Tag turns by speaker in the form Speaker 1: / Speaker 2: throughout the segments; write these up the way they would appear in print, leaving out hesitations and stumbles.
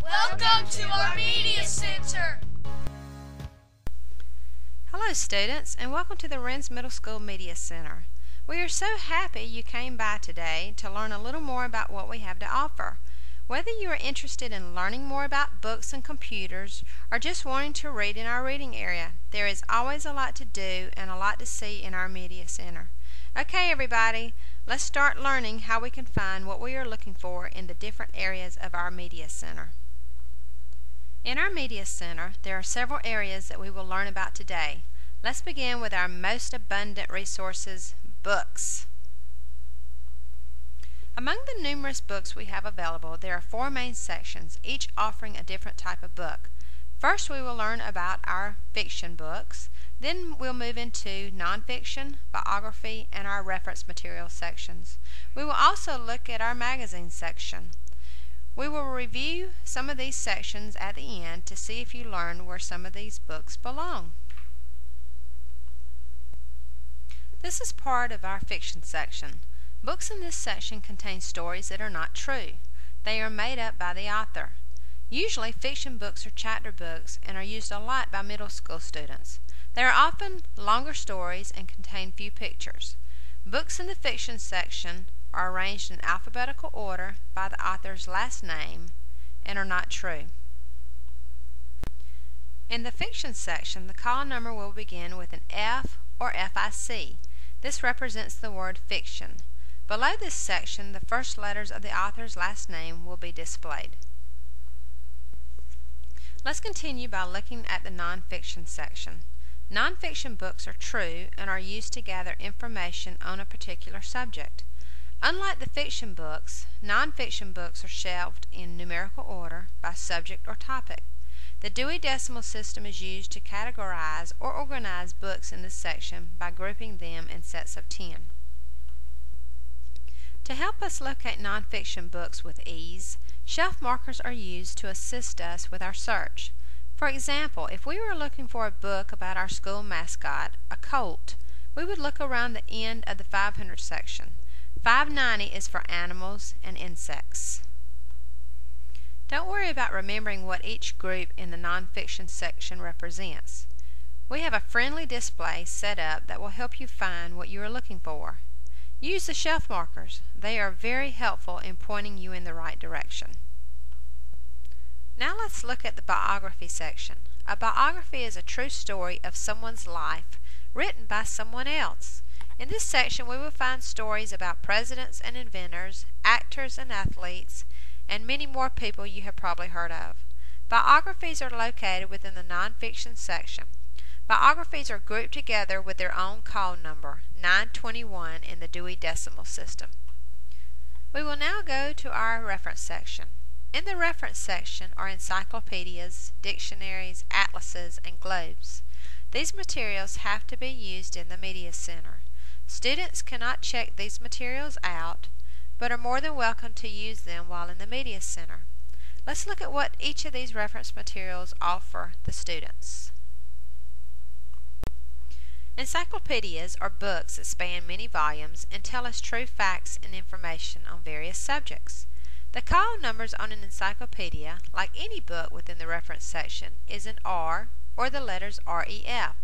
Speaker 1: Welcome to our Media Center.
Speaker 2: Hello students, and welcome to the Renz Middle School Media Center. We are so happy you came by today to learn a little more about what we have to offer. Whether you are interested in learning more about books and computers or just wanting to read in our reading area, there is always a lot to do and a lot to see in our Media Center. Okay everybody, let's start learning how we can find what we are looking for in the different areas of our Media Center. In our Media Center, there are several areas that we will learn about today. Let's begin with our most abundant resources, books. Among the numerous books we have available, there are four main sections, each offering a different type of book. First, we will learn about our fiction books. Then we'll move into nonfiction, biography, and our reference material sections. We will also look at our magazine section. We will review some of these sections at the end to see if you learned where some of these books belong. This is part of our fiction section. Books in this section contain stories that are not true. They are made up by the author. Usually fiction books are chapter books and are used a lot by middle school students. They are often longer stories and contain few pictures. Books in the fiction section are arranged in alphabetical order by the author's last name and are not true. In the fiction section, the call number will begin with an F or FIC. This represents the word fiction. Below this section, the first letters of the author's last name will be displayed. Let's continue by looking at the nonfiction section. Nonfiction books are true and are used to gather information on a particular subject. Unlike the fiction books, nonfiction books are shelved in numerical order by subject or topic. The Dewey Decimal System is used to categorize or organize books in this section by grouping them in sets of 10. To help us locate nonfiction books with ease, shelf markers are used to assist us with our search. For example, if we were looking for a book about our school mascot, a colt, we would look around the end of the 500 section. 590 is for animals and insects. Don't worry about remembering what each group in the nonfiction section represents. We have a friendly display set up that will help you find what you are looking for. Use the shelf markers. They are very helpful in pointing you in the right direction. Now let's look at the biography section. A biography is a true story of someone's life written by someone else. In this section we will find stories about presidents and inventors, actors and athletes, and many more people you have probably heard of. Biographies are located within the nonfiction section. Biographies are grouped together with their own call number, 921 in the Dewey Decimal System. We will now go to our reference section. In the reference section are encyclopedias, dictionaries, atlases, and globes. These materials have to be used in the Media Center. Students cannot check these materials out, but are more than welcome to use them while in the Media Center. Let's look at what each of these reference materials offer the students. Encyclopedias are books that span many volumes and tell us true facts and information on various subjects. The call numbers on an encyclopedia, like any book within the reference section, is an R or the letters REF.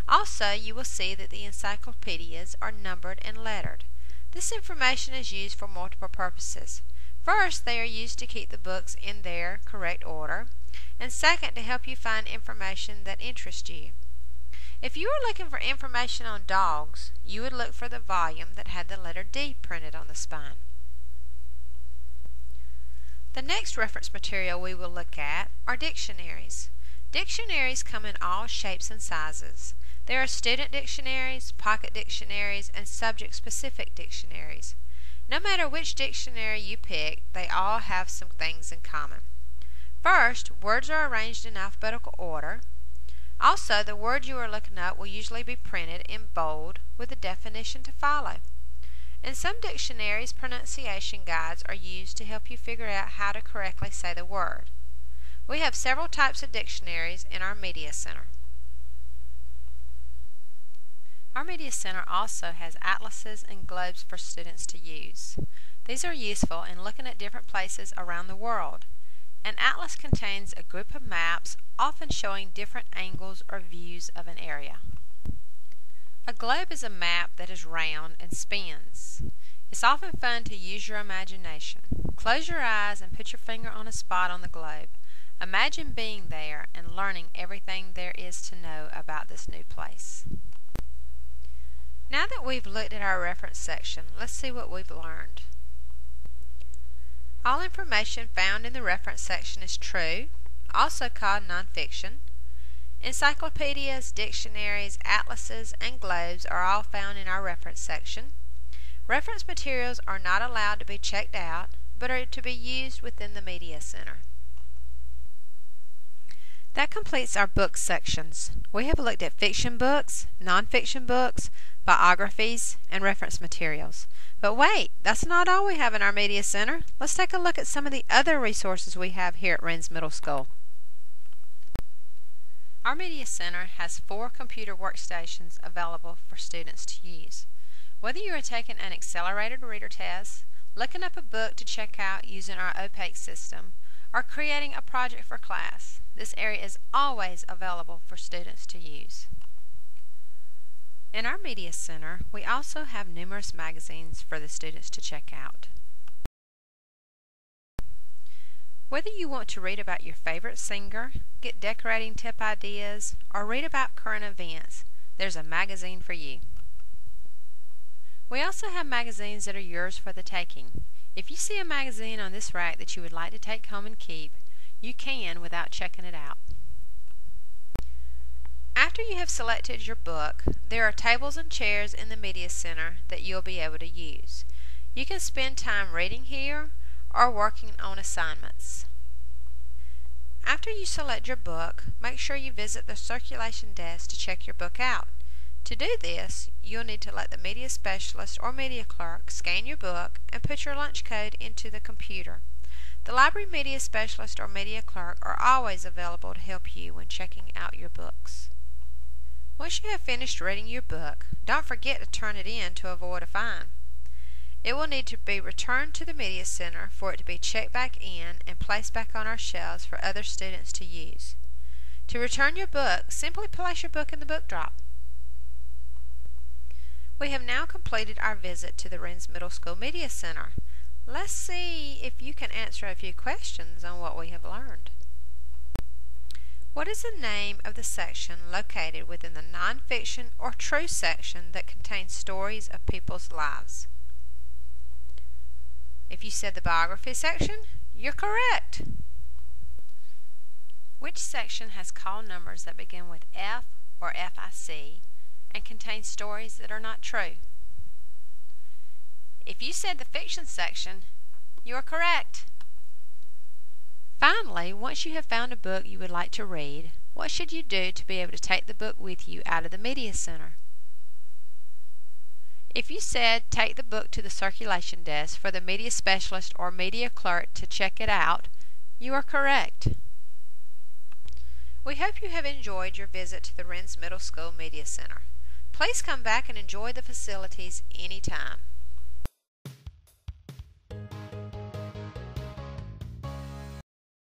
Speaker 2: Also, you will see that the encyclopedias are numbered and lettered. This information is used for multiple purposes. First, they are used to keep the books in their correct order, and second, to help you find information that interests you. If you were looking for information on dogs, you would look for the volume that had the letter D printed on the spine. The next reference material we will look at are dictionaries. Dictionaries come in all shapes and sizes. There are student dictionaries, pocket dictionaries, and subject-specific dictionaries. No matter which dictionary you pick, they all have some things in common. First, words are arranged in alphabetical order. Also, the word you are looking up will usually be printed in bold with a definition to follow. In some dictionaries, pronunciation guides are used to help you figure out how to correctly say the word. We have several types of dictionaries in our Media Center. Our Media Center also has atlases and globes for students to use. These are useful in looking at different places around the world. An atlas contains a group of maps, often showing different angles or views of an area. A globe is a map that is round and spins. It's often fun to use your imagination. Close your eyes and put your finger on a spot on the globe. Imagine being there and learning everything there is to know about this new place. Now that we've looked at our reference section, let's see what we've learned. All information found in the reference section is true, also called nonfiction. Encyclopedias, dictionaries, atlases, and globes are all found in our reference section. Reference materials are not allowed to be checked out, but are to be used within the Media Center. That completes our book sections. We have looked at fiction books, nonfiction books, biographies, and reference materials. But wait, that's not all we have in our Media Center. Let's take a look at some of the other resources we have here at Renz Middle School. Our Media Center has 4 computer workstations available for students to use. Whether you are taking an accelerated reader test, looking up a book to check out using our opaque system, or creating a project for class, this area is always available for students to use. In our Media Center, we also have numerous magazines for the students to check out. Whether you want to read about your favorite singer, get decorating tip ideas, or read about current events, there's a magazine for you. We also have magazines that are yours for the taking. If you see a magazine on this rack that you would like to take home and keep, you can without checking it out. After you have selected your book, there are tables and chairs in the Media Center that you'll be able to use. You can spend time reading here or working on assignments. After you select your book, make sure you visit the circulation desk to check your book out. To do this, you'll need to let the media specialist or media clerk scan your book and put your lunch code into the computer. The library media specialist or media clerk are always available to help you when checking out your books. Once you have finished reading your book, don't forget to turn it in to avoid a fine. It will need to be returned to the Media Center for it to be checked back in and placed back on our shelves for other students to use. To return your book, simply place your book in the book drop. We have now completed our visit to the Renz Middle School Media Center. Let's see if you can answer a few questions on what we have learned. What is the name of the section located within the nonfiction or true section that contains stories of people's lives? If you said the biography section, you're correct. Which section has call numbers that begin with F or FIC and contain stories that are not true? If you said the fiction section, you are correct. Finally, once you have found a book you would like to read, what should you do to be able to take the book with you out of the Media Center? If you said take the book to the circulation desk for the media specialist or media clerk to check it out, you are correct. We hope you have enjoyed your visit to the Renz Middle School Media Center. Please come back and enjoy the facilities anytime.